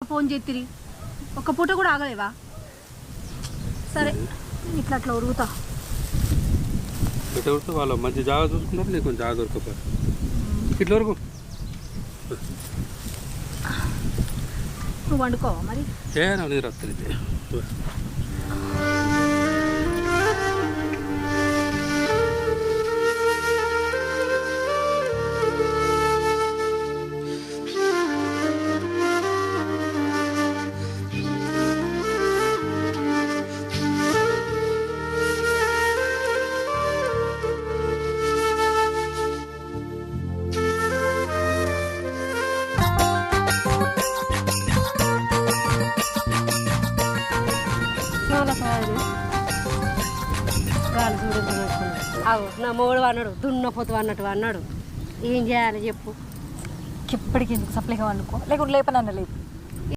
Phone చేతిరి ఒక్క పూట కూడా ఆగలేవా? సరే ఇట్లా అట్లా ఉరుగుతా. ఎట్లా ఉరుకుతా? వాళ్ళు మంచి జాగా చూసుకున్నారు, నీకు కొంచెం జాగా దొరకపోయారు. ఇట్లా వరకు నువ్వు వండుకోవా మరి? నీరు వస్తుంది. నా మొగుడు అన్నాడు దున్నపోతు అన్నట్టు అన్నాడు. ఏం చేయాలి చెప్పు? ఎప్పటికి ఎందుకు సప్లైగా వండుకో, లేకుంటే లేపనన్న లేదు.